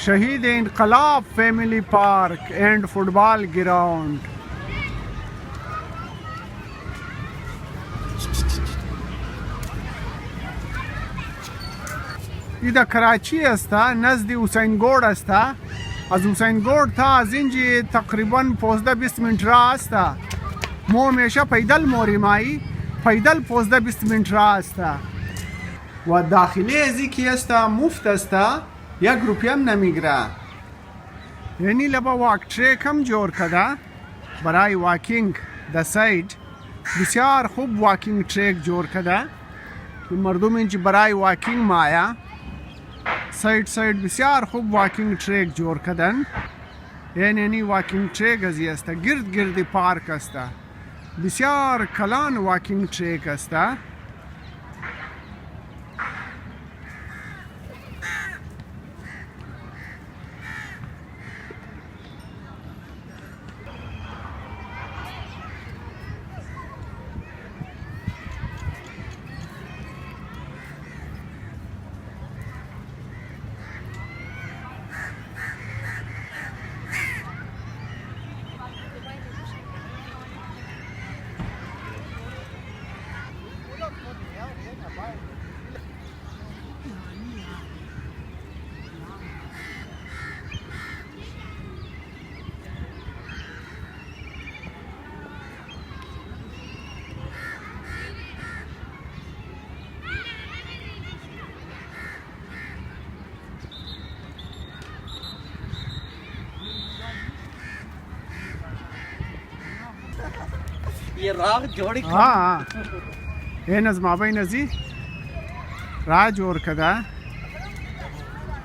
شہید انقلاب فیملی پارک اینڈ فٹبال گراؤنڈ. ایده کراچی است، نزد حسین گوٹھ است. از حسین گوٹھ تا از انجی تقریبا 15-20 منت راه است. ما همیشه پیدل موریمایی، پیدل 15-20 منت راه است و داخلی از اینکه است مفت است، 1 روپیه هم نمیگیره. یعنی لبا واک تریک هم جور کده برای واکینگ د ساید. بسیار خوب واکینگ تریک جور کده که مردم اینجا برای واکینگ مایا. ساید بسیار خوب واکینگ تریک جور کدن. یعنی واکینگ تریک ازی است، گرد پارک است. بسیار کلان واکینگ تریک است. یہ راہ جوڑی ها این از مابین ازی راه جور کده،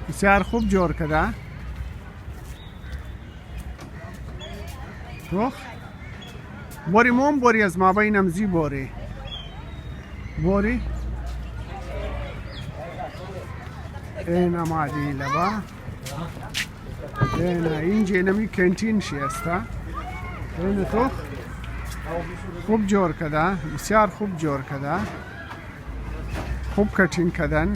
بسیار خوب جور کده. تو بوری موم بوری از مابینم زی بوری این امادی لبا این اینجا نمی کنتین شی استا. این تو خوب جور کده، بسیار خوب جور کده، خوب کٹینگ کدن.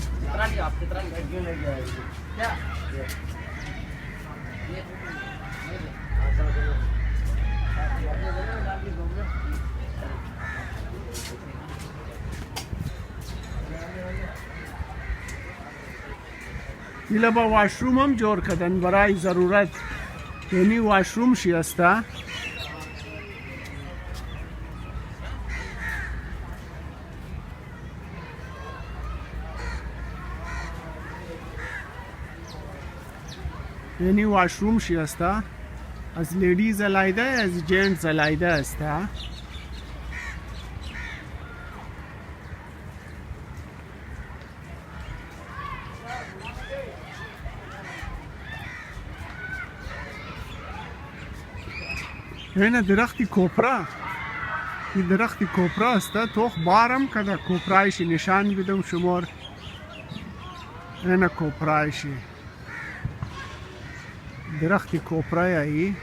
ایلا با واشروم هم جور کدن برای ضرورت. یعنی واشروم شی استا. یعنی واشروم شی است، از لیڈیز علیحده، از جنتس علیحده است. این درختی کوپرا، این درختی کوپرا است. تو بارم کده کوپرایش نشان بدم شمار. این کوپرایشی درختی کوپرای ای.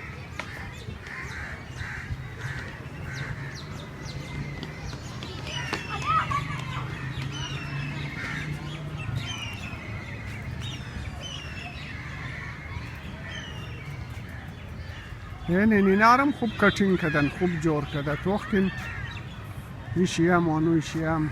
یعنی نینارم خوب کٹینگ کدن، خوب جور کده. تو وقتی ایشی هم آنو ایشی هم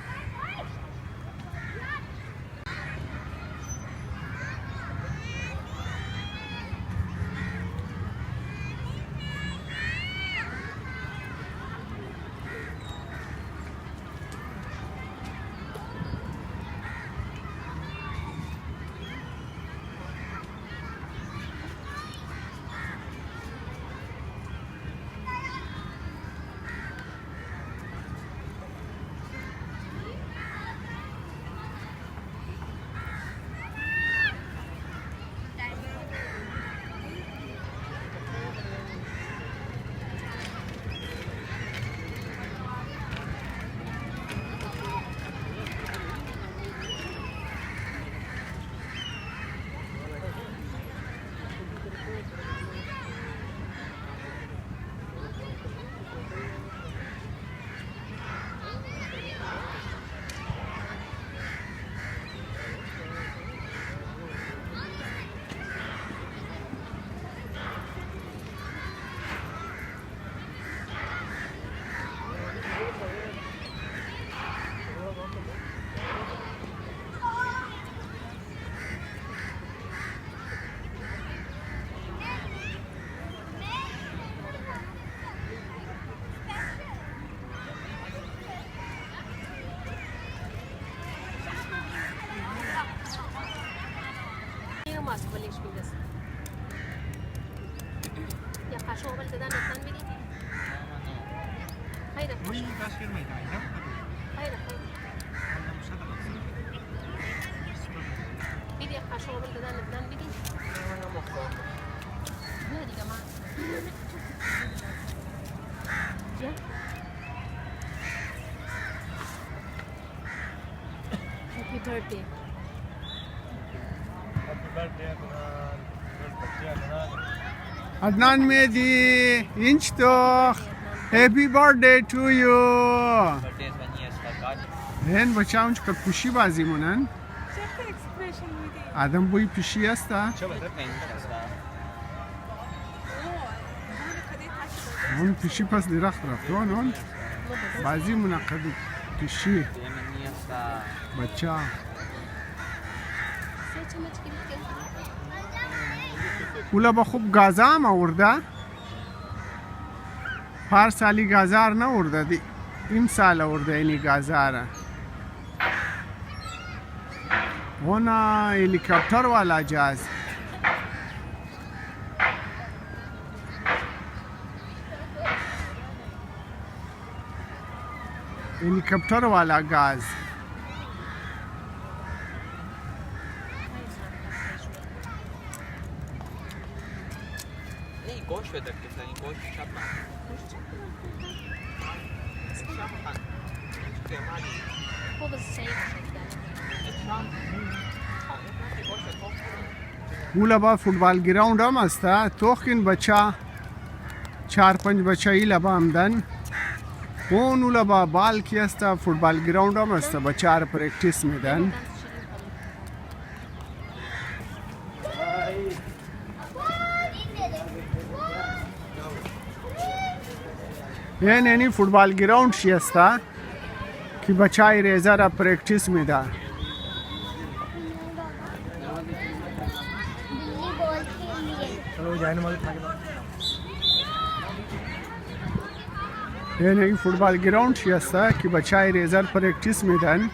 اینو ماسک بلش می‌دست یا قشو اول دادن لطفاً بدی خیره وی باشیر میدان خیره بدی یا قشو اول دادن لطفاً بدی نه دیگه ما یا Happy birthday. Happy birthday عدنان میدی اینچ تو هپی بردی تو یو این بچه اونچ که پوشی بازی مونن آدم بوی پیشی هستا اون پیشی پس درخت رفت اون بازی منعقد پیشی بچاں اولا با خوب گازه هم آورده هر سالی گازار نورده دی این سال آورده اینی گازاره اونا هلیکاپتر والا جاز هلیکاپتر والا گاز گوشت بده کسانی گوشت چپ What was saying? اولا با فٹبال گراونڈ هم هسته توخین بچه 4-5 بچه ایلا با همدن اون اولا با بال کی هسته فٹبال گراونڈ هم هسته بچه ها پریکٹیس میدن یعنی فٹبال گراونڈ شی هسته که بچه های ریزه را پریکٹیس میده یعنی فوتبال گراوند شی هسته که بچه های ریزر پریکتیس میدن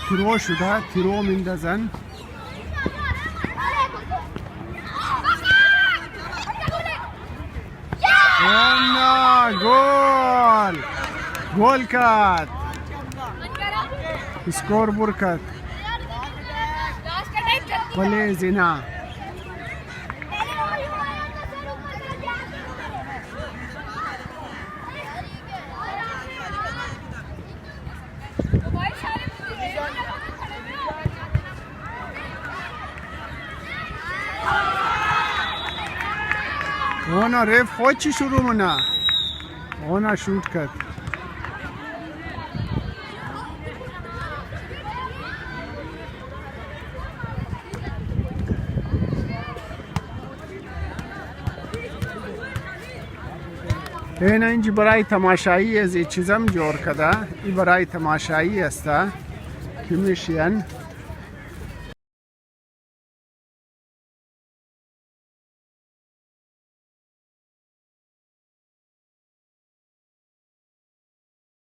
تیرو شده تیرو میندازن گل گل کرد اسکور بور کرد ولی زینا اونا ریف خود چی شروع مونه اونا شوت کرد این اینجی برای تماشایی از این چیزم جور کده این برای تماشایی است که میشین